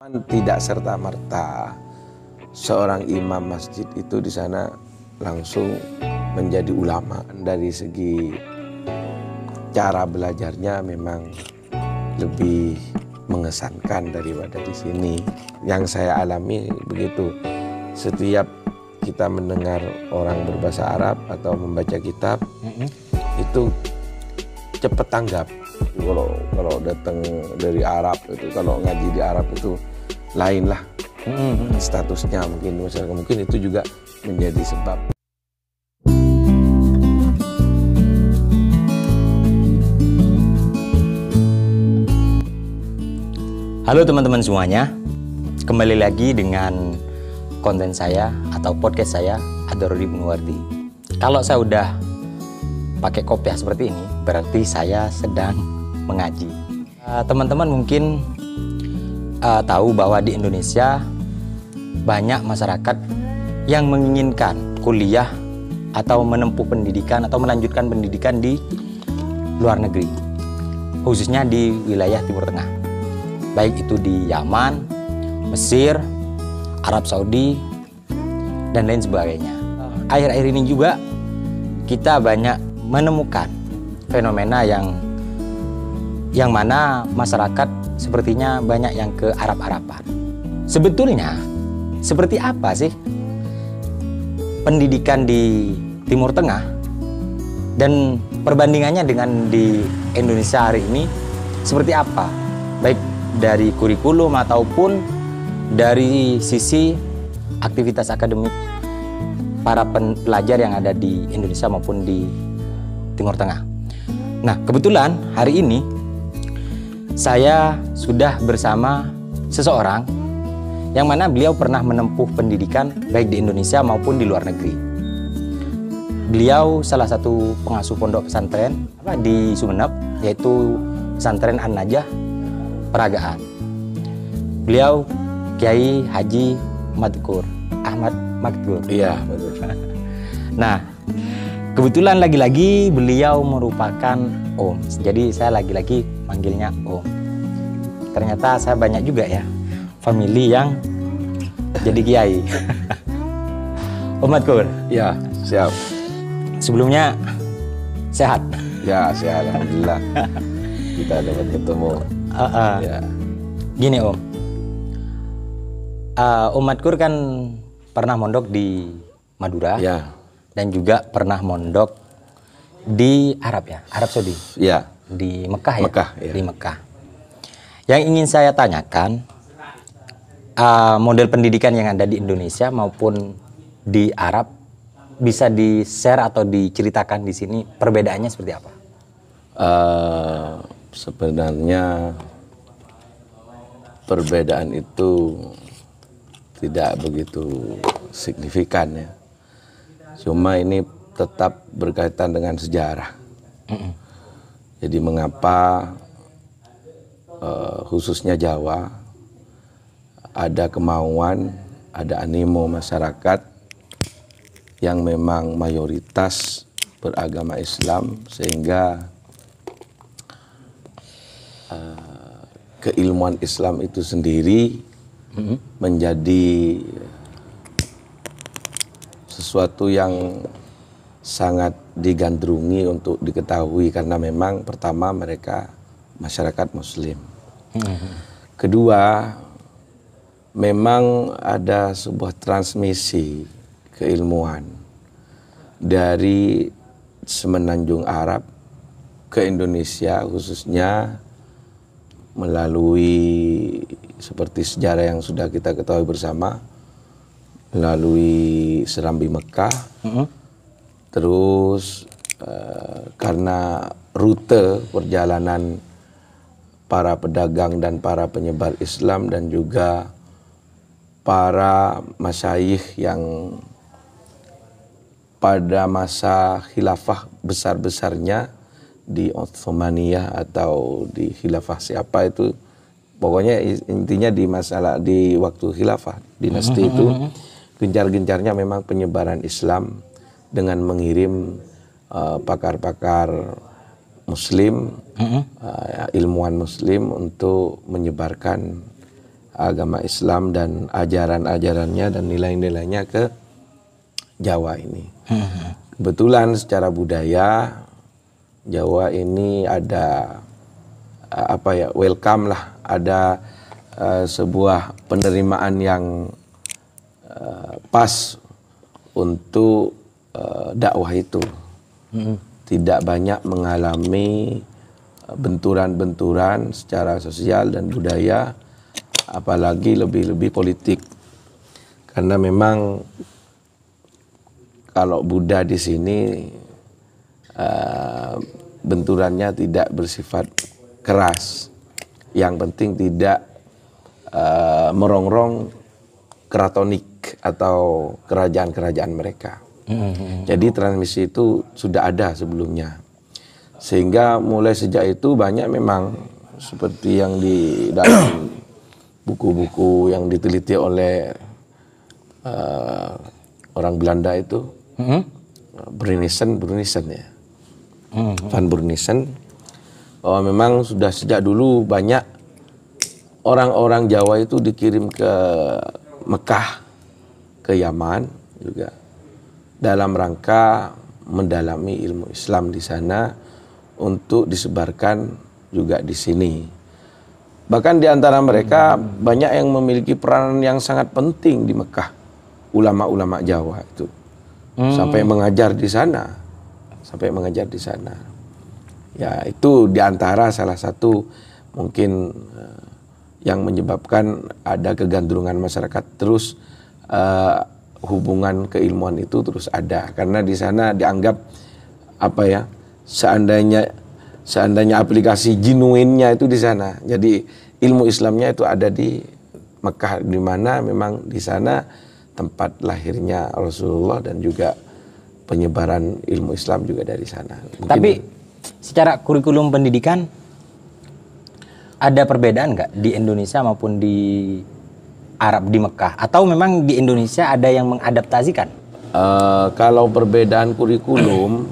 Tidak serta-merta seorang imam masjid itu di sana langsung menjadi ulama. Dari segi cara belajarnya memang lebih mengesankan daripada di sini. Yang saya alami begitu. Setiap kita mendengar orang berbahasa Arab atau membaca kitab, itu cepat tanggap. Kalau datang dari Arab itu, kalau ngaji di Arab itu lain lah statusnya, mungkin itu juga menjadi sebab. Halo teman-teman semuanya, kembali lagi dengan konten saya atau podcast saya, Adorodi Bunuwardi. Kalau saya udah pakai kopiah seperti ini, berarti saya sedang mengaji. Teman-teman mungkin tahu bahwa di Indonesia banyak masyarakat yang menginginkan kuliah atau menempuh pendidikan atau melanjutkan pendidikan di luar negeri, khususnya di wilayah Timur Tengah, baik itu di Yaman, Mesir, Arab Saudi, dan lain sebagainya. Akhir-akhir ini juga kita banyak menemukan fenomena yang mana masyarakat sepertinya banyak yang ke Arab-Araban. Sebetulnya seperti apa sih pendidikan di Timur Tengah dan perbandingannya dengan di Indonesia hari ini seperti apa? Baik dari kurikulum ataupun dari sisi aktivitas akademik para pelajar yang ada di Indonesia maupun di Timur Tengah. Nah, kebetulan hari ini saya sudah bersama seseorang yang mana beliau pernah menempuh pendidikan baik di Indonesia maupun di luar negeri. Beliau salah satu pengasuh pondok pesantren di Sumeneb, yaitu Pesantren An-Najah Peragaan. Beliau Kiai Haji Ahmad Madkur. Iya, betul. Nah, kebetulan lagi-lagi beliau merupakan Om. Jadi saya lagi-lagi manggilnya Om. Ternyata saya banyak juga ya family yang jadi kiai. Om Madkur. Ya, siap. Sebelumnya sehat. Ya, sehat, alhamdulillah. Kita dapat ketemu. Ya. Gini Om. Om Madkur kan pernah mondok di Madura. Ya. Dan juga pernah mondok di Arab ya, Arab Saudi. Ya. Di Mekah ya. Mekah, ya. Di Mekah. Yang ingin saya tanyakan, model pendidikan yang ada di Indonesia maupun di Arab bisa di-share atau diceritakan di sini perbedaannya seperti apa? Sebenarnya perbedaan itu tidak begitu signifikan ya. Cuma ini tetap berkaitan dengan sejarah. Jadi mengapa khususnya Jawa ada kemauan, ada animo masyarakat yang memang mayoritas beragama Islam, sehingga keilmuan Islam itu sendiri menjadi sesuatu yang sangat digandrungi untuk diketahui, karena memang pertama mereka masyarakat Muslim. Kedua, memang ada sebuah transmisi keilmuan dari semenanjung Arab ke Indonesia, khususnya melalui seperti sejarah yang sudah kita ketahui bersama, melalui Serambi Mekah, terus karena rute perjalanan para pedagang dan para penyebar Islam dan juga para masyayikh yang pada masa khilafah besar-besarnya di Utsmaniyah atau di khilafah siapa itu, pokoknya intinya di waktu khilafah dinasti itu gencar-gencarnya memang penyebaran Islam dengan mengirim pakar-pakar Muslim, ilmuwan Muslim untuk menyebarkan agama Islam dan ajaran-ajarannya dan nilai-nilainya ke Jawa ini. Kebetulan secara budaya Jawa ini ada welcome lah, ada sebuah penerimaan yang pas untuk dakwah itu. Tidak banyak mengalami benturan-benturan secara sosial dan budaya, apalagi lebih-lebih politik. Karena memang kalau Buddha di sini benturannya tidak bersifat keras. Yang penting tidak merongrong keratonik atau kerajaan-kerajaan mereka. Jadi transmisi itu sudah ada sebelumnya. Sehingga mulai sejak itu banyak memang seperti yang di dalam buku-buku yang diteliti oleh orang Belanda itu, Brunissen ya, Van Brunissen, bahwa memang sudah sejak dulu banyak orang-orang Jawa itu dikirim ke Mekah, ke Yaman juga dalam rangka mendalami ilmu Islam di sana untuk disebarkan juga di sini. Bahkan di antara mereka banyak yang memiliki peranan yang sangat penting di Mekah, ulama-ulama Jawa itu. Sampai mengajar di sana. Ya, itu di antara salah satu mungkin yang menyebabkan ada kegandrungan masyarakat terus, hubungan keilmuan itu terus ada. Karena di sana dianggap seandainya aplikasi genuinnya itu di sana. Jadi ilmu Islamnya itu ada di Mekah, di mana memang di sana tempat lahirnya Rasulullah dan juga penyebaran ilmu Islam juga dari sana. Mungkin. Tapi secara kurikulum pendidikan ada perbedaan nggak di Indonesia maupun di Arab di Mekah? Atau memang di Indonesia ada yang mengadaptasikan? Kalau perbedaan kurikulum,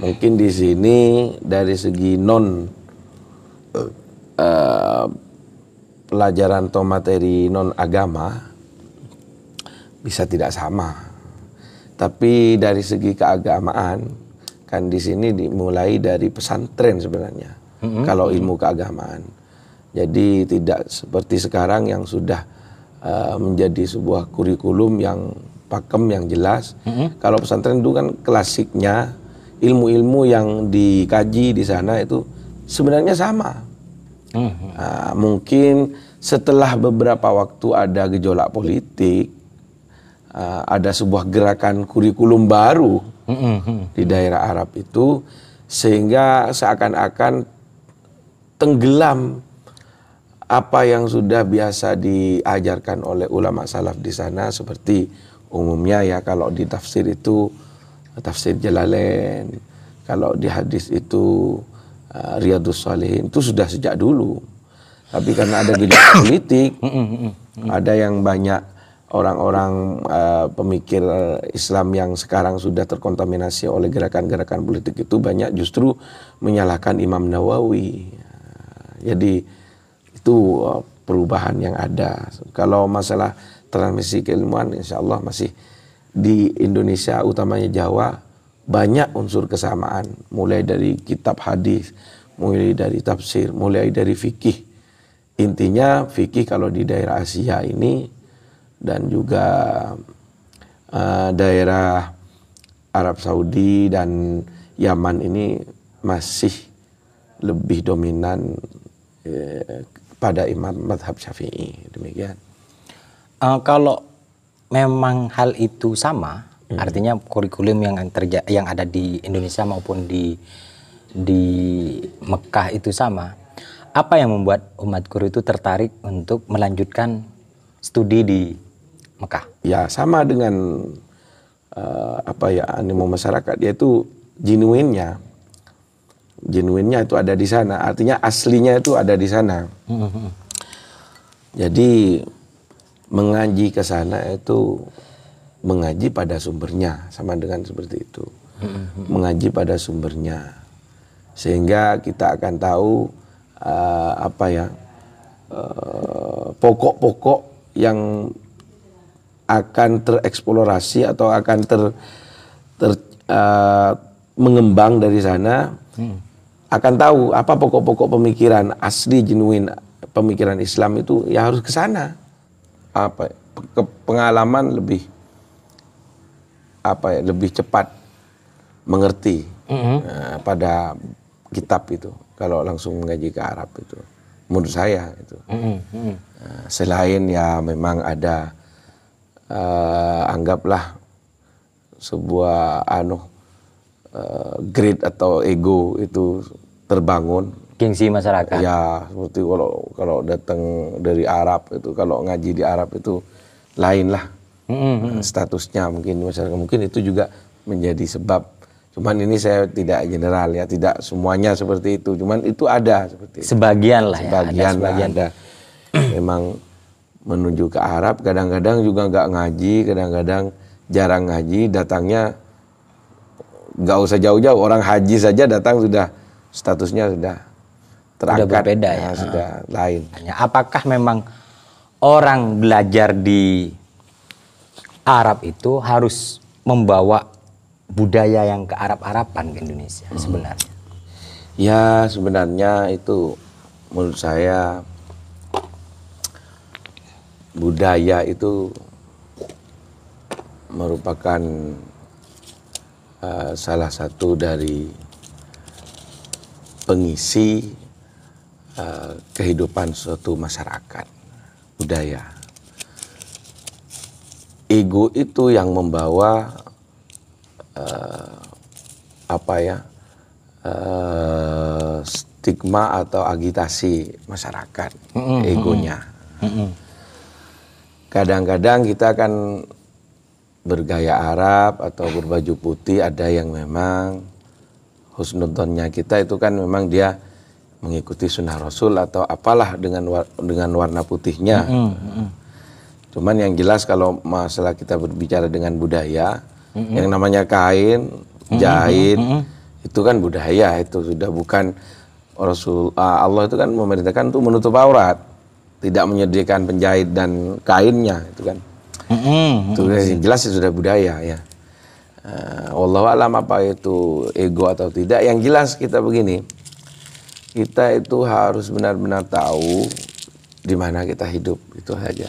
mungkin di sini dari segi pelajaran atau materi non agama bisa tidak sama. Tapi dari segi keagamaan, kan di sini dimulai dari pesantren sebenarnya. Kalau ilmu keagamaan. Jadi tidak seperti sekarang yang sudah menjadi sebuah kurikulum yang pakem, yang jelas. Kalau pesantren itu kan klasiknya, ilmu-ilmu yang dikaji di sana itu sebenarnya sama. Mungkin setelah beberapa waktu ada gejolak politik, ada sebuah gerakan kurikulum baru di daerah Arab itu, sehingga seakan-akan tenggelam apa yang sudah biasa diajarkan oleh ulama salaf di sana. Seperti umumnya ya, kalau di tafsir itu tafsir Jalalain, kalau di hadis itu Riyadhus Shalihin, itu sudah sejak dulu. Tapi karena ada gejolak politik, ada yang banyak orang-orang pemikir Islam yang sekarang sudah terkontaminasi oleh gerakan-gerakan politik itu, banyak justru menyalahkan Imam Nawawi. Jadi itu perubahan yang ada. Kalau masalah transmisi keilmuan, insya Allah masih di Indonesia, utamanya Jawa, banyak unsur kesamaan. Mulai dari kitab hadis, mulai dari tafsir, mulai dari fikih. Intinya fikih kalau di daerah Asia ini dan juga daerah Arab Saudi dan Yaman ini masih lebih dominan pada imam mazhab Syafi'i. Demikian. Kalau memang hal itu sama, artinya kurikulum yang ada di Indonesia maupun di Mekah itu sama, apa yang membuat umat guru itu tertarik untuk melanjutkan studi di Mekah? Ya sama dengan animo masyarakat, yaitu genuinnya itu ada di sana, artinya aslinya itu ada di sana. Jadi mengaji ke sana itu mengaji pada sumbernya, sama dengan seperti itu. Mengaji pada sumbernya, sehingga kita akan tahu pokok-pokok yang akan tereksplorasi atau akan mengembang dari sana, akan tahu apa pokok-pokok pemikiran asli genuine pemikiran Islam itu, ya harus ke sana. Pengalaman lebih lebih cepat mengerti pada kitab itu kalau langsung mengaji ke Arab itu, menurut saya itu. Selain ya memang ada anggaplah sebuah greed atau ego itu terbangun, gengsi masyarakat. ya seperti kalau datang dari Arab itu, kalau ngaji di Arab itu lain lah statusnya, mungkin masyarakat, mungkin itu juga menjadi sebab. Cuman ini saya tidak general ya, tidak semuanya seperti itu, cuman itu ada seperti itu. Sebagian lah Sebagian ya, ada. Memang menuju ke Arab, kadang-kadang juga nggak ngaji, kadang-kadang jarang ngaji, datangnya nggak usah jauh-jauh, orang haji saja datang sudah statusnya sudah terangkat, sudah berbeda ya, sudah lain. Apakah memang orang belajar di Arab itu harus membawa budaya yang ke Arab-Araban ke Indonesia sebenarnya? Ya sebenarnya itu menurut saya budaya itu merupakan salah satu dari pengisi kehidupan suatu masyarakat. Budaya. Ego itu yang membawa stigma atau agitasi masyarakat, egonya. Kadang-kadang kita akan bergaya Arab atau berbaju putih, ada yang memang husnudzonnya kita itu kan memang dia mengikuti sunnah Rasul atau apalah dengan warna putihnya. Cuman yang jelas kalau masalah kita berbicara dengan budaya, yang namanya kain, jahit, itu kan budaya, itu sudah bukan Rasul. Allah itu kan memerintahkan untuk menutup aurat, tidak menyediakan penjahit dan kainnya, itu kan. Itu yang jelas sudah budaya ya. Wallahu alam apa itu ego atau tidak. Yang jelas kita begini, kita itu harus benar-benar tahu di mana kita hidup, itu saja.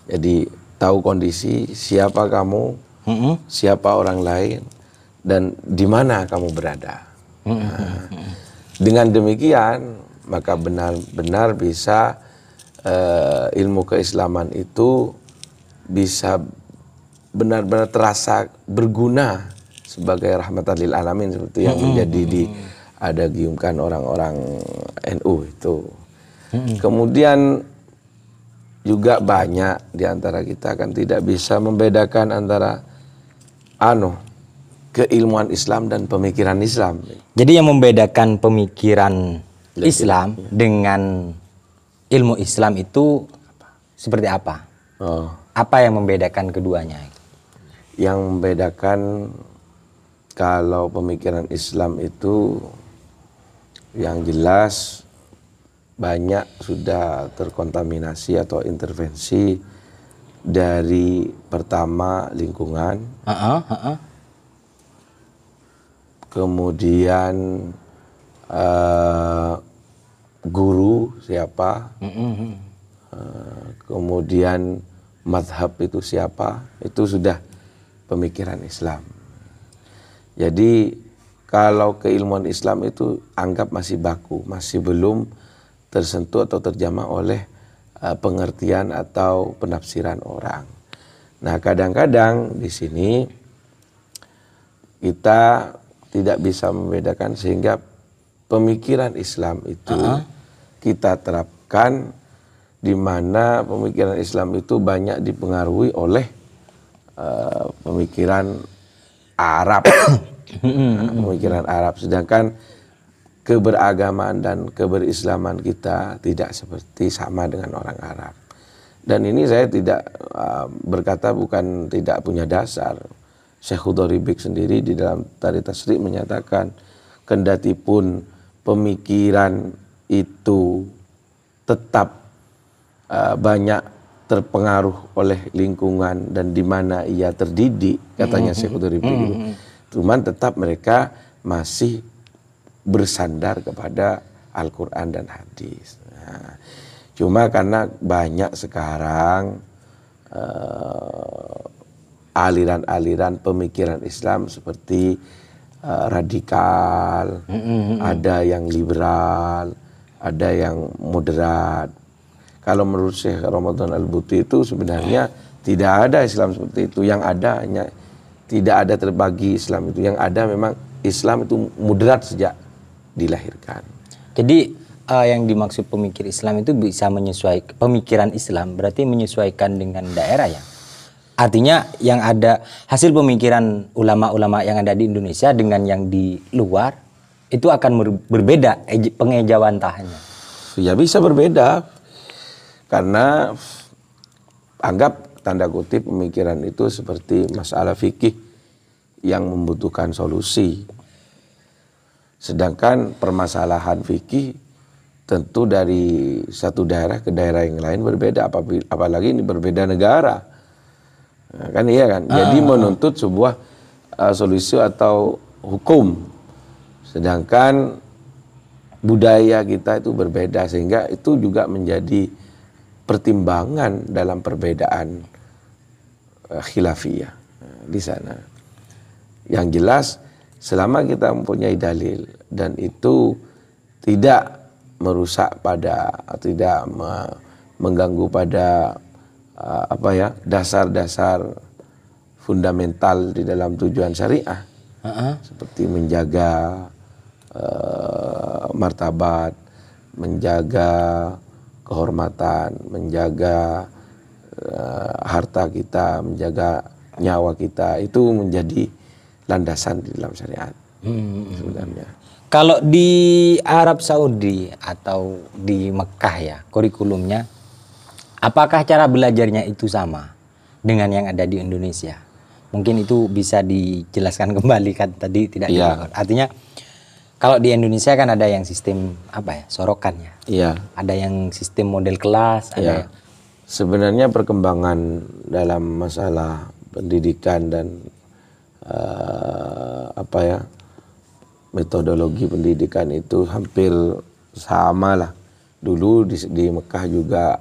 Jadi tahu kondisi, siapa kamu, siapa orang lain, dan di mana kamu berada. Dengan demikian maka benar-benar bisa ilmu keislaman itu bisa benar-benar terasa berguna sebagai rahmatan lil alamin, seperti yang menjadi digiumkan orang-orang NU itu. Kemudian juga banyak di antara kita kan tidak bisa membedakan antara keilmuan Islam dan pemikiran Islam. Jadi yang membedakan pemikiran Islam dengan ilmu Islam itu seperti apa? Apa yang membedakan keduanya? Yang membedakan kalau pemikiran Islam itu yang jelas banyak sudah terkontaminasi atau intervensi dari pertama lingkungan, kemudian guru siapa, kemudian madhab itu siapa, itu sudah pemikiran Islam. Jadi kalau keilmuan Islam itu anggap masih baku, masih belum tersentuh atau terjamah oleh pengertian atau penafsiran orang. Nah kadang-kadang di sini kita tidak bisa membedakan, sehingga pemikiran Islam itu kita terapkan di mana pemikiran Islam itu banyak dipengaruhi oleh pemikiran Arab, pemikiran Arab, sedangkan keberagamaan dan keberislaman kita tidak seperti sama dengan orang Arab. Dan ini saya tidak berkata bukan tidak punya dasar. Syekh Hudoribik sendiri di dalam Tarikh Tasrik menyatakan, kendati pun pemikiran itu tetap banyak terpengaruh oleh lingkungan dan di mana ia terdidik, katanya Syekh Qutb gitu. Cuman tetap mereka masih bersandar kepada Al-Quran dan hadis. Nah, cuma karena banyak sekarang aliran-aliran pemikiran Islam seperti radikal, ada yang liberal, ada yang moderat. Kalau menurut Syekh Ramadan Al-Buti itu sebenarnya tidak ada Islam seperti itu. Yang ada hanya tidak ada terbagi Islam itu. Yang ada memang Islam itu moderat sejak dilahirkan. Jadi yang dimaksud pemikir Islam itu bisa menyesuaikan, pemikiran Islam berarti menyesuaikan dengan daerah ya. Artinya yang ada hasil pemikiran ulama-ulama yang ada di Indonesia dengan yang di luar itu akan berbeda pengejawantahannya. Ya bisa berbeda karena anggap tanda kutip pemikiran itu seperti masalah fikih yang membutuhkan solusi. Sedangkan permasalahan fikih tentu dari satu daerah ke daerah yang lain berbeda, apalagi ini berbeda negara. Nah, kan iya kan? Jadi menuntut sebuah solusi atau hukum. Sedangkan budaya kita itu berbeda sehingga itu juga menjadi pertimbangan dalam perbedaan khilafiyah di sana. Yang jelas selama kita mempunyai dalil dan itu tidak merusak pada, tidak mengganggu pada dasar-dasar fundamental di dalam tujuan syariah, seperti menjaga martabat, menjaga kehormatan, menjaga harta kita, menjaga nyawa kita, itu menjadi landasan di dalam syariat sebenarnya. Kalau di Arab Saudi atau di Mekah ya kurikulumnya, apakah cara belajarnya itu sama dengan yang ada di Indonesia? Mungkin itu bisa dijelaskan kembali kan tadi tidak dilakukan. Artinya kalau di Indonesia kan ada yang sistem sorokan ya. Iya. Ada yang sistem model kelas. Ada sebenarnya perkembangan dalam masalah pendidikan dan metodologi pendidikan itu hampir sama lah. Dulu di Mekah juga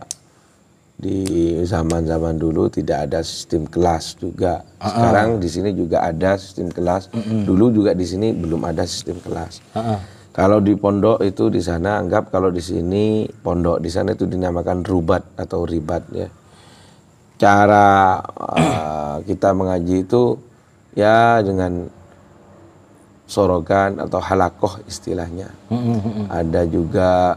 di zaman-zaman dulu tidak ada sistem kelas juga. Sekarang di sini juga ada sistem kelas. Dulu juga di sini belum ada sistem kelas. Kalau di pondok itu di sana anggap kalau di sini pondok, di sana itu dinamakan rubat atau ribat ya. Cara kita mengaji itu ya dengan sorogan atau halakoh istilahnya. Ada juga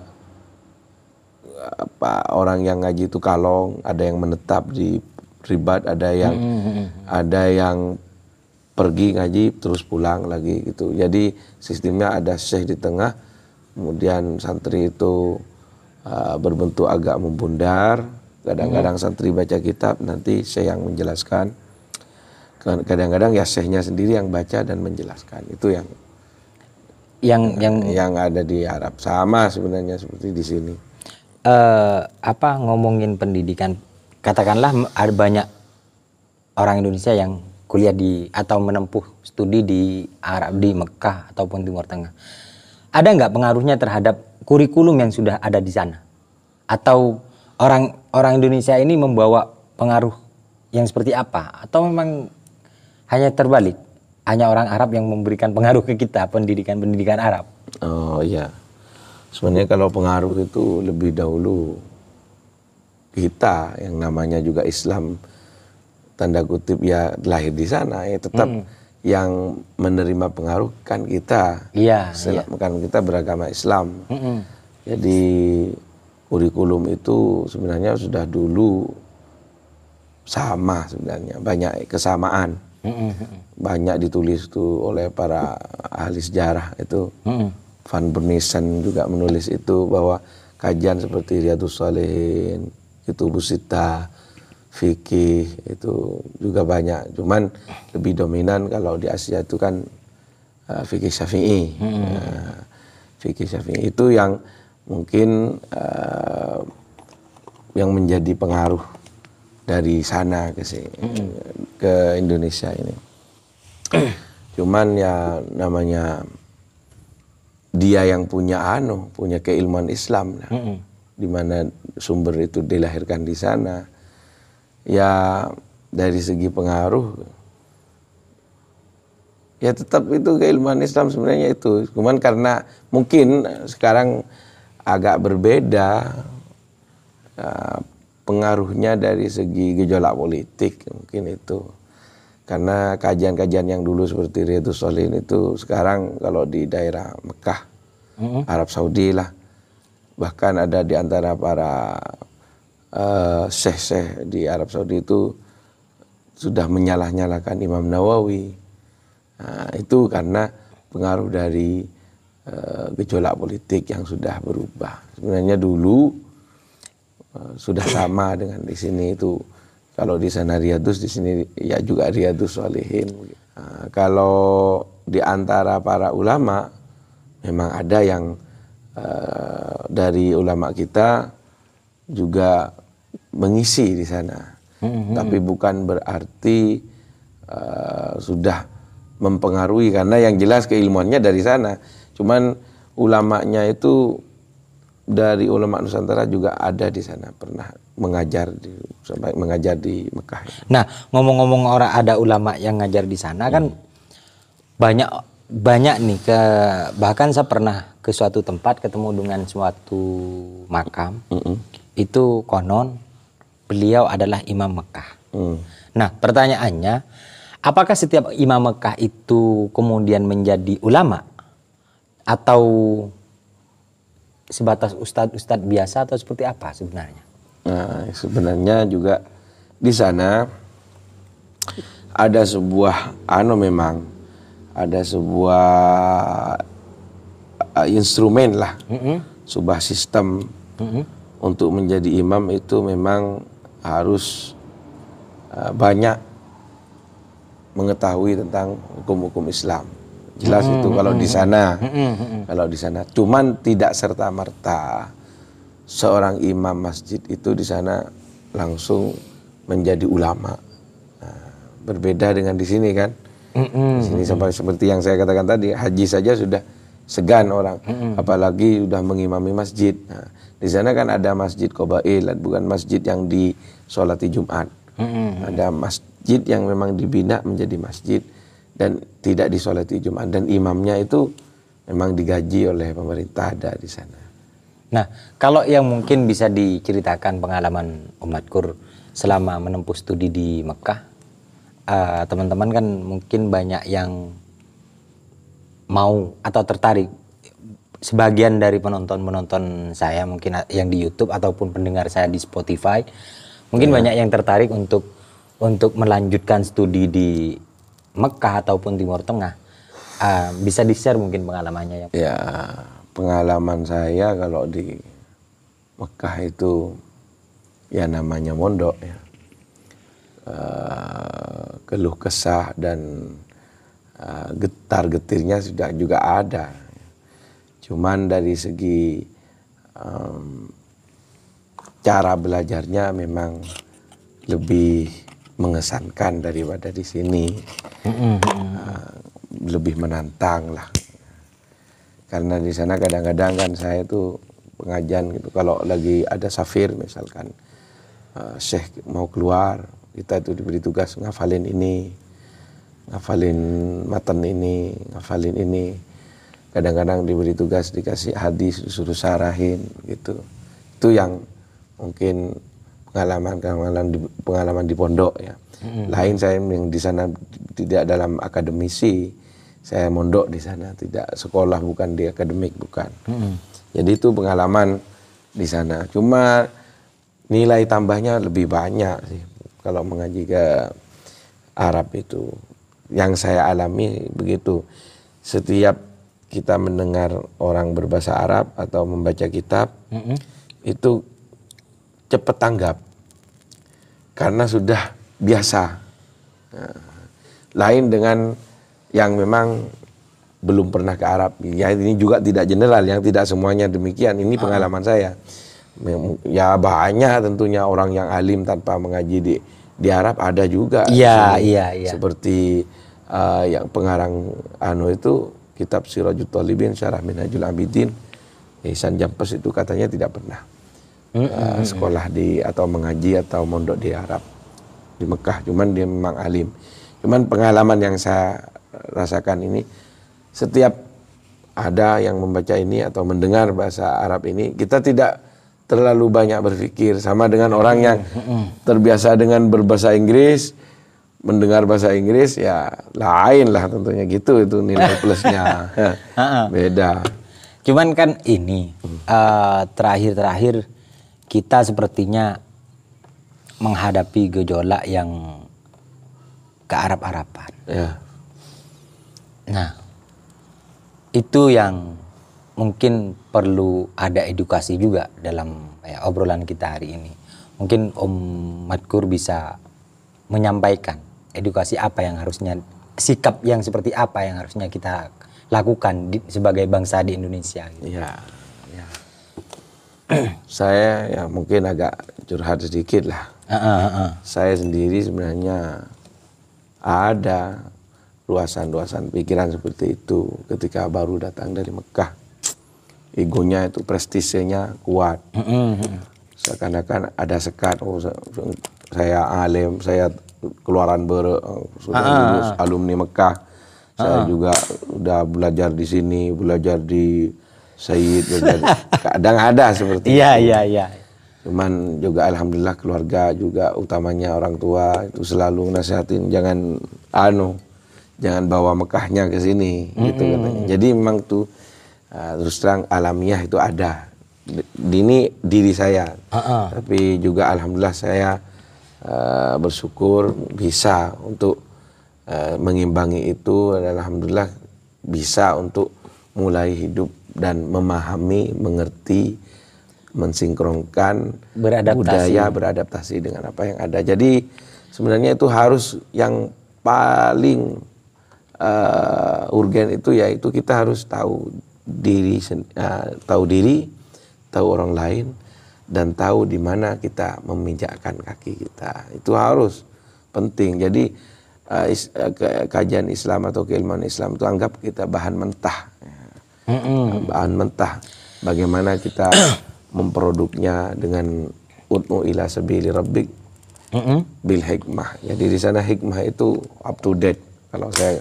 orang yang ngaji itu kalong, ada yang menetap di ribat, ada yang pergi ngaji terus pulang lagi gitu. Jadi sistemnya ada syekh di tengah, kemudian santri itu berbentuk agak membundar. Kadang-kadang santri baca kitab, nanti syekh yang menjelaskan. Kadang-kadang ya syekhnya sendiri yang baca dan menjelaskan. Itu yang ada di Arab. Sama sebenarnya seperti di sini. Ngomongin pendidikan, katakanlah ada banyak orang Indonesia yang kuliah atau menempuh studi di Arab, di Mekah ataupun Timur Tengah. Ada nggak pengaruhnya terhadap kurikulum yang sudah ada di sana? Atau orang Indonesia ini membawa pengaruh yang seperti apa? Atau memang hanya terbalik, hanya orang Arab yang memberikan pengaruh ke kita pendidikan Arab? Oh iya, sebenarnya kalau pengaruh itu lebih dahulu kita yang namanya juga Islam tanda kutip ya lahir di sana ya tetap yang menerima pengaruh kan kita. Kan kita beragama Islam. Jadi kurikulum itu sebenarnya sudah dulu sama sebenarnya, banyak kesamaan. Banyak ditulis tuh oleh para ahli sejarah itu. Van Bernisen juga menulis itu bahwa kajian seperti Riyadhus Shalihin, Kutubus Sittah, fikih itu juga banyak. Cuman lebih dominan kalau di Asia itu kan fikih Syafi'i. Fikih Syafi'i itu yang mungkin yang menjadi pengaruh dari sana ke sini, ke Indonesia ini. Cuman ya namanya dia yang punya punya keilmuan Islam lah. Di mana sumber itu dilahirkan di sana. Ya dari segi pengaruh ya tetap itu keilmuan Islam sebenarnya itu. Cuman karena mungkin sekarang agak berbeda pengaruhnya dari segi gejolak politik mungkin itu. Karena kajian-kajian yang dulu seperti Riyadhus Shalihin itu sekarang kalau di daerah Mekah, Arab Saudi lah. Bahkan ada di antara para syekh-syekh di Arab Saudi itu sudah menyalah-nyalahkan Imam Nawawi. Nah, itu karena pengaruh dari gejolak politik yang sudah berubah. Sebenarnya dulu sudah sama dengan di sini itu. Kalau di sana Riyadhus, di sini ya juga Riyadhus Shalihin. Nah, kalau di antara para ulama memang ada yang dari ulama kita juga mengisi di sana. Tapi bukan berarti sudah mempengaruhi, karena yang jelas keilmuannya dari sana. Cuman ulamanya itu dari ulama Nusantara juga ada di sana, pernah mengajar sampai mengajar di Mekah. Nah, ngomong-ngomong orang ada ulama yang ngajar di sana kan banyak nih bahkan saya pernah ke suatu tempat ketemu dengan suatu makam. Itu konon beliau adalah imam Mekah. Nah, pertanyaannya, apakah setiap imam Mekah itu kemudian menjadi ulama atau sebatas ustadz biasa atau seperti apa sebenarnya? Nah, sebenarnya juga di sana ada sebuah memang ada sebuah instrumen lah, sebuah sistem untuk menjadi imam itu memang harus banyak mengetahui tentang hukum-hukum Islam. Jelas itu kalau di sana. Kalau di sana, cuman tidak serta-merta seorang imam masjid itu di sana langsung menjadi ulama. Nah, berbeda dengan di sini kan. Di sini seperti yang saya katakan tadi, haji saja sudah segan orang, apalagi sudah mengimami masjid. Nah, di sana kan ada masjid Qabail, bukan masjid yang disolati Jumat. Ada masjid yang memang dibina menjadi masjid dan tidak disolati Jumat, dan imamnya itu memang digaji oleh pemerintah ada di sana. Nah, kalau yang mungkin bisa diceritakan pengalaman Om Madkur selama menempuh studi di Mekah, teman-teman kan mungkin banyak yang mau atau tertarik. Sebagian dari penonton saya mungkin yang di YouTube ataupun pendengar saya di Spotify, mungkin banyak yang tertarik untuk melanjutkan studi di Mekah ataupun Timur Tengah. Bisa di-share mungkin pengalamannya ya? Ya, pengalaman saya kalau di Mekah itu ya namanya mondok ya. Keluh kesah dan getar-getirnya sudah juga ada. Cuman dari segi cara belajarnya memang lebih mengesankan daripada di sini. Lebih menantang lah. Karena di sana kadang-kadang kan saya itu pengajian gitu, kalau lagi ada safir misalkan syekh mau keluar, kita itu diberi tugas ngafalin ini, ngafalin matan ini, ngafalin ini. Kadang-kadang diberi tugas dikasih hadis, disuruh sarahin gitu. Itu yang mungkin pengalaman di pondok ya. Lain saya yang di sana tidak dalam akademisi, saya mondok di sana, tidak sekolah, bukan di akademik, bukan. Jadi itu pengalaman di sana. Cuma nilai tambahnya lebih banyak sih kalau mengaji ke Arab itu. Yang saya alami begitu. Setiap kita mendengar orang berbahasa Arab atau membaca kitab, itu cepat tanggap. Karena sudah biasa. Nah, lain dengan yang memang belum pernah ke Arab. Ya ini juga tidak general, yang tidak semuanya demikian. Ini pengalaman saya. Ya banyak tentunya orang yang alim tanpa mengaji di Arab ada juga. Iya. Seperti yang pengarang itu kitab Sirajut Thalibin Syarah Minhajul Abidin, Ihsan Jampes itu katanya tidak pernah sekolah atau mengaji atau mondok di Arab, di Mekah. Cuman dia memang alim. Cuman pengalaman yang saya rasakan ini, setiap ada yang membaca ini atau mendengar bahasa Arab ini, kita tidak terlalu banyak berpikir. Sama dengan orang yang terbiasa dengan berbahasa Inggris, mendengar bahasa Inggris, ya lain lah tentunya gitu, itu nilai plusnya. Beda. Cuman kan ini terakhir-terakhir kita sepertinya menghadapi gejolak yang ke Arab-Araban. Ya. Nah, itu yang mungkin perlu ada edukasi juga dalam obrolan kita hari ini. Mungkin Om Madkur bisa menyampaikan edukasi apa yang harusnya, sikap yang seperti apa yang harusnya kita lakukan sebagai bangsa di Indonesia. Gitu. Ya. Saya ya mungkin agak curhat sedikit lah. Saya sendiri sebenarnya ada luasan-luasan pikiran seperti itu ketika baru datang dari Mekah. Egonya itu, prestisenya kuat. Seakan-akan ada sekat, saya alim, saya keluaran sudah lulus alumni Mekah. Saya juga udah belajar di sini, belajar di Sayyid, kadang ada seperti itu. Iya. Cuman juga alhamdulillah keluarga juga, utamanya orang tua itu selalu nasihatin jangan bawa Mekahnya ke sini gitu katanya. Jadi memang tuh terus terang alamiah itu ada. Ini diri saya. Tapi juga alhamdulillah saya bersyukur bisa untuk mengimbangi itu, dan alhamdulillah bisa untuk mulai hidup dan memahami, mengerti, mensinkronkan budaya, beradaptasi dengan apa yang ada. Jadi sebenarnya itu harus yang paling urgen itu, yaitu kita harus tahu diri, tahu orang lain, dan tahu di mana kita meminjakkan kaki kita. Itu harus penting. Jadi kajian Islam atau keilmuan Islam itu anggap kita bahan mentah. Bahan mentah. Bagaimana kita memproduknya dengan ud'u ila sabili rabbik bil hikmah. Jadi di sana hikmah itu up to date. Kalau saya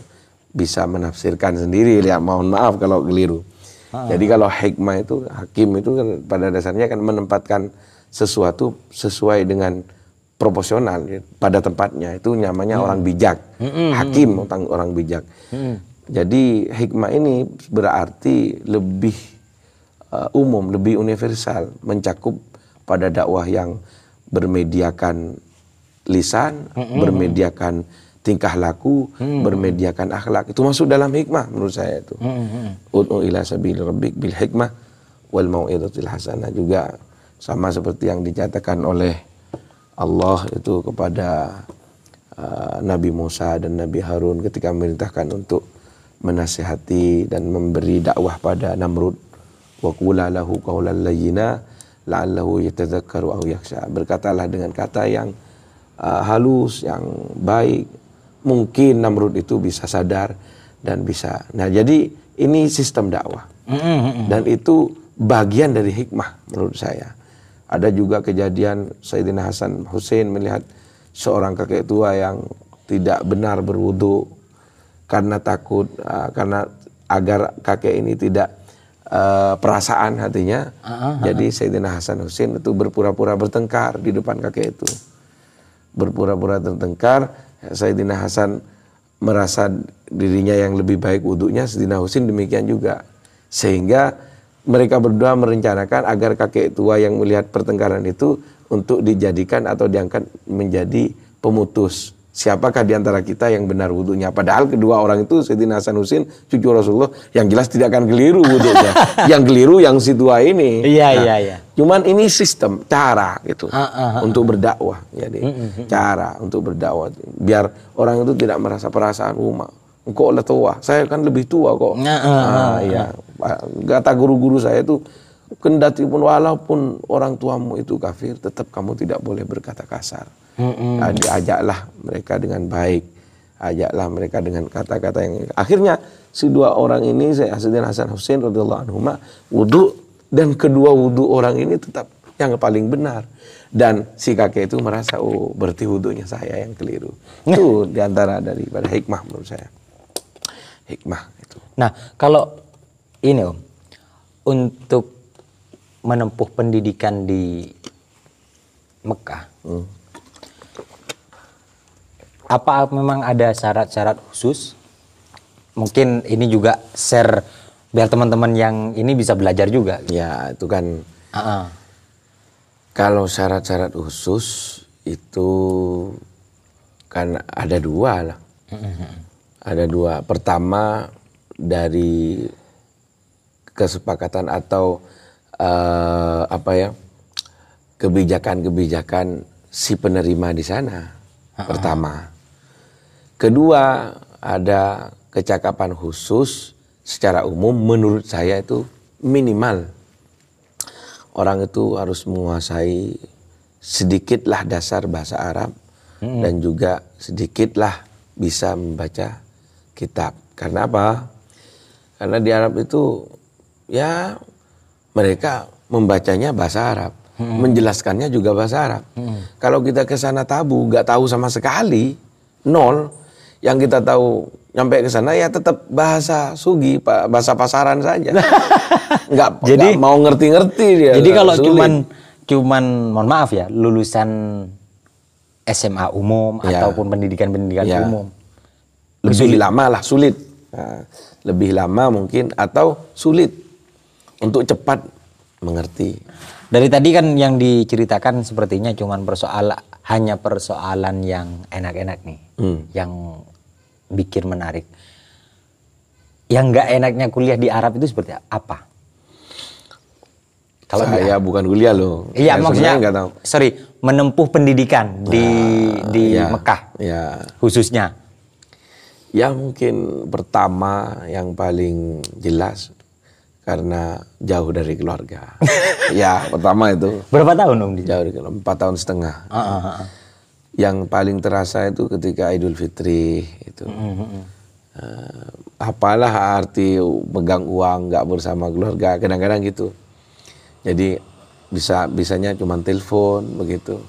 bisa menafsirkan sendiri, ya mohon maaf kalau keliru. Jadi kalau hikmah itu, hakim itu kan pada dasarnya kan menempatkan sesuatu sesuai dengan proporsional pada tempatnya. Itu namanya orang bijak. Hakim orang bijak. Jadi hikmah ini berarti lebih umum, lebih universal, mencakup pada dakwah yang bermediakan lisan, bermediakan tingkah laku, bermediakan akhlak. Itu masuk dalam hikmah menurut saya itu. Ud'u ila sabili rabbik bil hikmah wal mau'izatil hasanah, juga sama seperti yang dinyatakan oleh Allah itu kepada Nabi Musa dan Nabi Harun ketika memerintahkan untuk menasihati dan memberi dakwah pada Namrud. Wa qula lahu qawlan layyina la'allahu yatadzakkaru aw yakhsha. Berkatalah dengan kata yang halus, yang baik. Mungkin Namrud itu bisa sadar dan bisa. Nah, jadi ini sistem dakwah. Dan itu bagian dari hikmah menurut saya. Ada juga kejadian Sayyidina Hasan Hussein melihat seorang kakek tua yang tidak benar berwudu karena takut, karena agar kakek ini tidak perasaan hatinya. Jadi Sayyidina Hasan Hussein itu berpura-pura bertengkar di depan kakek itu. Berpura-pura bertengkar. Sayyidina Hasan merasa dirinya yang lebih baik wudunya, Sayyidina Husain demikian juga. Sehingga mereka berdua merencanakan agar kakek tua yang melihat pertengkaran itu untuk dijadikan atau diangkat menjadi pemutus. Siapakah di antara kita yang benar wudunya? Padahal kedua orang itu, Sayyidina Hasan Husain, cucu Rasulullah, yang jelas tidak akan keliru wudunya. Yang keliru yang si tua ini. Iya. Cuman ini sistem, cara gitu untuk berdakwah. Jadi cara untuk berdakwah biar orang itu tidak merasa perasaan engkau lah tua, saya kan lebih tua kok. Iya. Kata guru-guru saya itu kendati pun walaupun orang tuamu itu kafir, tetap kamu tidak boleh berkata kasar. Ajaklah mereka dengan baik, ajaklah mereka dengan kata-kata yang akhirnya si dua orang ini, Sayyidina Hasan Husain radhiyallahu anhuma wudu, dan kedua wudu orang ini tetap yang paling benar. Dan si kakek itu merasa, oh berarti wudunya saya yang keliru. Itu diantara daripada hikmah menurut saya. Hikmah itu. Nah, kalau ini Om, untuk menempuh pendidikan di Mekah, apa memang ada syarat-syarat khusus? Mungkin ini juga share biar teman-teman yang ini bisa belajar juga. Ya, itu kan. Kalau syarat-syarat khusus itu kan ada dua lah. Ada dua. Pertama dari kesepakatan atau kebijakan-kebijakan si penerima di sana. Pertama. Kedua, ada kecakapan khusus secara umum menurut saya itu minimal. Orang itu harus menguasai sedikitlah dasar bahasa Arab dan juga sedikitlah bisa membaca kitab. Karena apa? Karena di Arab itu ya mereka membacanya bahasa Arab, menjelaskannya juga bahasa Arab. Kalau kita ke sana tabu, nggak tahu sama sekali, nol. Yang kita tahu nyampe ke sana ya tetap bahasa sugi, bahasa pasaran saja. Nggak mau ngerti-ngerti dia. Jadi kalau cuman mohon maaf ya, lulusan SMA umum ataupun pendidikan umum, lebih lama lah, sulit. Nah, lebih lama mungkin atau sulit untuk cepat mengerti. Dari tadi kan yang diceritakan sepertinya cuman hanya persoalan yang enak-enak nih, yang bikin menarik. Yang nggak enaknya kuliah di Arab itu seperti apa? Kalau saya bukan kuliah loh. Iya, maksudnya nggak tahu. Sorry, menempuh pendidikan di Mekah, khususnya. Ya mungkin pertama yang paling jelas karena jauh dari keluarga. Ya pertama itu. Berapa tahun Om? Jauh dari keluarga, 4 tahun setengah. Yang paling terasa itu ketika Idul Fitri itu. Apalah arti megang uang nggak bersama keluarga, kadang-kadang gitu. Jadi bisanya cuma telepon begitu.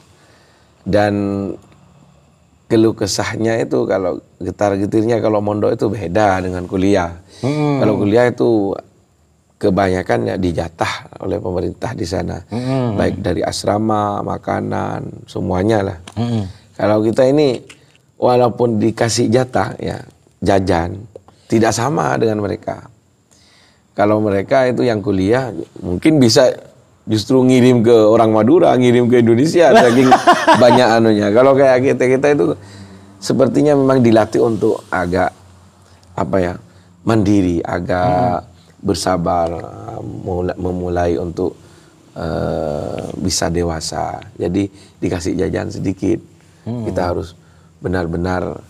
Dan keluh kesahnya itu kalau getar-getirnya kalau mondok itu beda dengan kuliah. Kalau kuliah itu kebanyakan ya dijatah oleh pemerintah di sana, baik dari asrama, makanan, semuanya lah. Kalau kita ini walaupun dikasih jatah ya jajan, tidak sama dengan mereka. Kalau mereka itu yang kuliah mungkin bisa justru ngirim ke orang Madura, ngirim ke Indonesia, saking banyak anunya. Kalau kayak kita itu sepertinya memang dilatih untuk agak mandiri, agak bersabar, memulai untuk bisa dewasa. Jadi dikasih jajan sedikit, kita harus benar-benar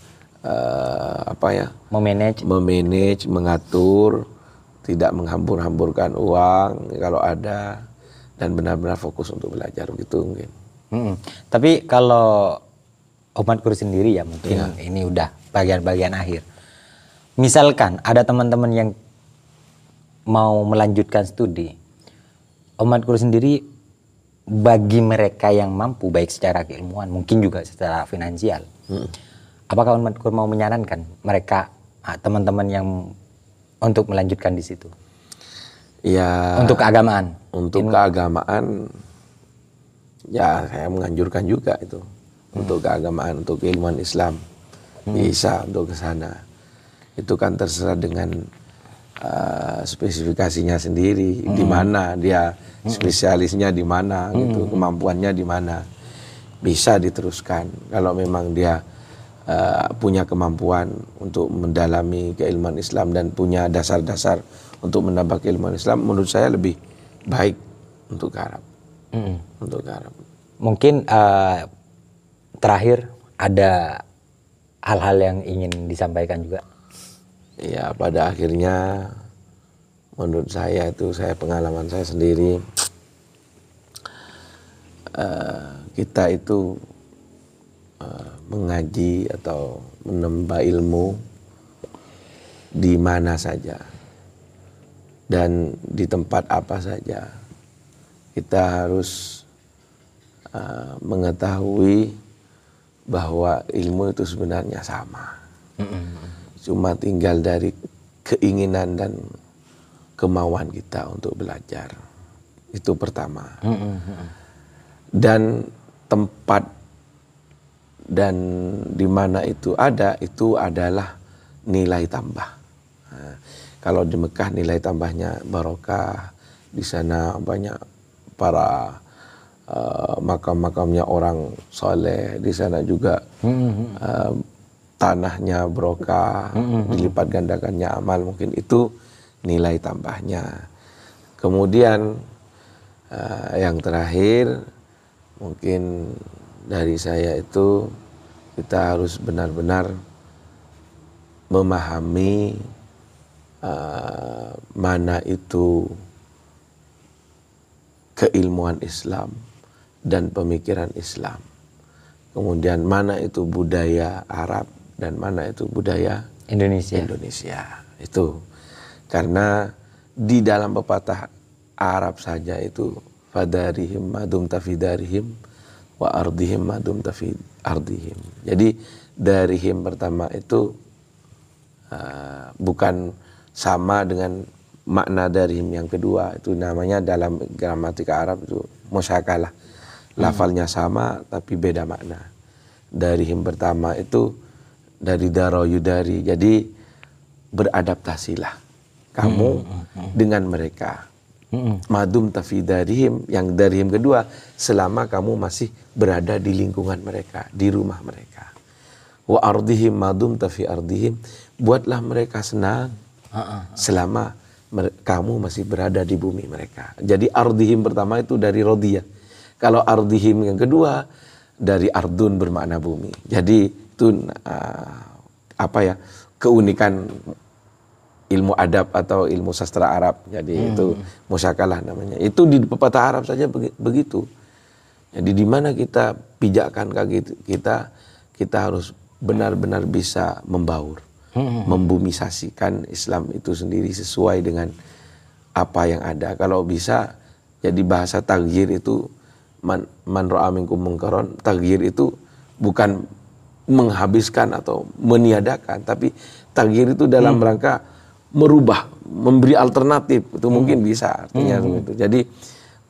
memanage, mengatur, tidak menghambur-hamburkan uang kalau ada, dan benar-benar fokus untuk belajar gitu mungkin. Tapi kalau Om Kur sendiri ya mungkin ini udah bagian-bagian akhir. Misalkan ada teman-teman yang mau melanjutkan studi, Om Kur sendiri bagi mereka yang mampu baik secara keilmuan mungkin juga secara finansial, apakah Om Kur mau menyarankan mereka teman-teman yang untuk melanjutkan di situ? Ya. Untuk keagamaan. Untuk keagamaan, ya saya menganjurkan juga itu. Untuk keagamaan, untuk keilmuan Islam, bisa untuk ke sana. Itu kan terserah dengan spesifikasinya sendiri, di mana dia spesialisnya di mana, gitu, kemampuannya di mana, bisa diteruskan. Kalau memang dia punya kemampuan untuk mendalami keilmuan Islam dan punya dasar-dasar untuk menambah keilmuan Islam, menurut saya lebih baik untuk ke Arab. Untuk ke Arab. Mungkin terakhir ada hal-hal yang ingin disampaikan juga. Ya pada akhirnya menurut saya itu, pengalaman saya sendiri, kita itu mengaji atau menimba ilmu di mana saja dan di tempat apa saja, kita harus mengetahui bahwa ilmu itu sebenarnya sama. Cuma tinggal dari keinginan dan kemauan kita untuk belajar. Itu pertama. Dan tempat dan di mana itu adalah nilai tambah. Nah, kalau di Mekah nilai tambahnya barokah, di sana banyak para makam-makamnya orang soleh, di sana juga tanahnya barokah, dilipat gandakannya amal, mungkin itu nilai tambahnya. Kemudian yang terakhir mungkin dari saya itu, kita harus benar-benar memahami mana itu keilmuan Islam dan pemikiran Islam. Kemudian mana itu budaya Arab dan mana itu budaya Indonesia. Itu karena di dalam pepatah Arab saja itu, fadarihim madum tafidarihim wa ardihim madum tafi ardihim. Jadi dari him pertama itu bukan sama dengan makna dari him yang kedua. Itu namanya dalam gramatika Arab itu musyakalah. Lafalnya sama tapi beda makna. Dari him pertama itu dari daro yudari. Jadi beradaptasilah kamu dengan mereka. Madum tafidarihim, yang darihim kedua, selama kamu masih berada di lingkungan mereka, di rumah mereka. Wa ardihim madum tafi ardihim, buatlah mereka senang selama kamu masih berada di bumi mereka. Jadi ardihim pertama itu dari rodiyah. Kalau ardihim yang kedua dari ardun, bermakna bumi. Jadi itu keunikan ilmu adab atau ilmu sastra Arab. Jadi itu musyakalah namanya. Itu di pepatah Arab saja begitu. Jadi di mana kita pijakkan kaki kita harus benar-benar bisa membaur, membumisasikan Islam itu sendiri sesuai dengan apa yang ada. Kalau bisa, jadi bahasa taghyir itu man ra'a minkum munkaran, taghyir itu bukan menghabiskan atau meniadakan, tapi taghyir itu dalam rangka merubah, memberi alternatif, itu mungkin bisa artinya itu. Jadi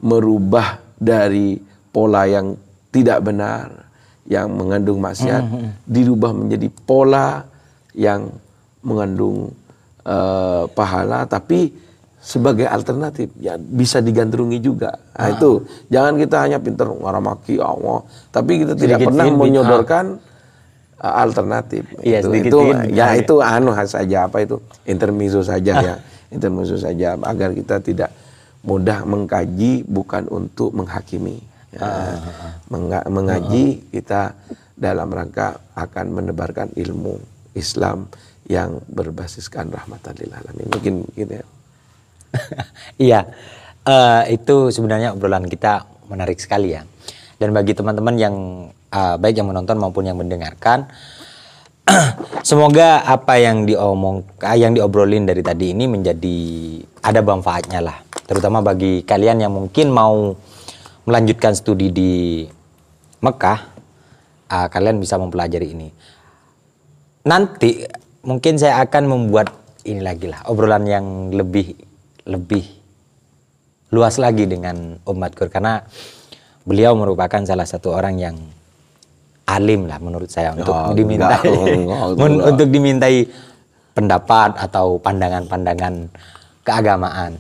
merubah dari pola yang tidak benar, yang mengandung maksiat, dirubah menjadi pola yang mengandung pahala, tapi sebagai alternatif ya bisa digandrungi juga. Nah, itu jangan kita hanya pintar ngaramaki Allah, tapi kita tidak pernah menyodorkan alternatif. Iya, itu saja, intermezzo saja ya, intermezzo saja, agar kita tidak mudah mengkaji, bukan untuk menghakimi. Mengaji kita dalam rangka akan menebarkan ilmu Islam yang berbasiskan rahmatan lil alamin. Mungkin gitu ya. Iya, itu sebenarnya obrolan kita menarik sekali ya. Dan bagi teman-teman yang baik yang menonton maupun yang mendengarkan, semoga apa yang diobrolin dari tadi ini menjadi ada manfaatnya lah, terutama bagi kalian yang mungkin mau melanjutkan studi di Mekah. Kalian bisa mempelajari ini. Nanti mungkin saya akan membuat ini lagi lah, obrolan yang lebih luas lagi dengan Om Madkur, karena beliau merupakan salah satu orang yang alim lah menurut saya untuk dimintai pendapat atau pandangan-pandangan keagamaan.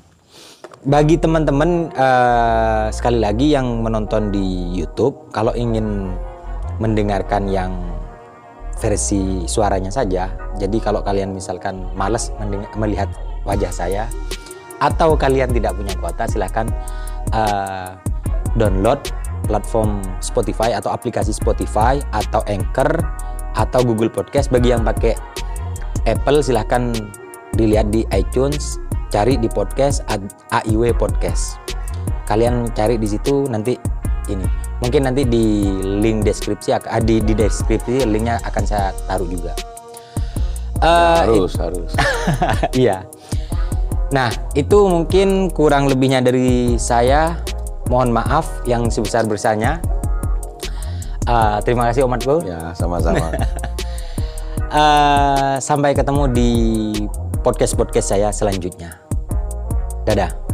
Bagi teman-teman sekali lagi yang menonton di YouTube, kalau ingin mendengarkan yang versi suaranya saja, jadi kalau kalian misalkan malas melihat wajah saya atau kalian tidak punya kuota, silahkan download platform Spotify atau aplikasi Spotify atau Anchor atau Google Podcast. Bagi yang pakai Apple silahkan dilihat di iTunes, cari di podcast AIW Podcast. Kalian cari di situ nanti ini. Mungkin nanti di link deskripsi di deskripsi linknya akan saya taruh juga. Harus. Iya. Nah, itu mungkin kurang lebihnya dari saya. Mohon maaf yang sebesar-besarnya. Terima kasih Om Matko. Ya, sama-sama. Sampai ketemu di podcast saya selanjutnya. Dadah.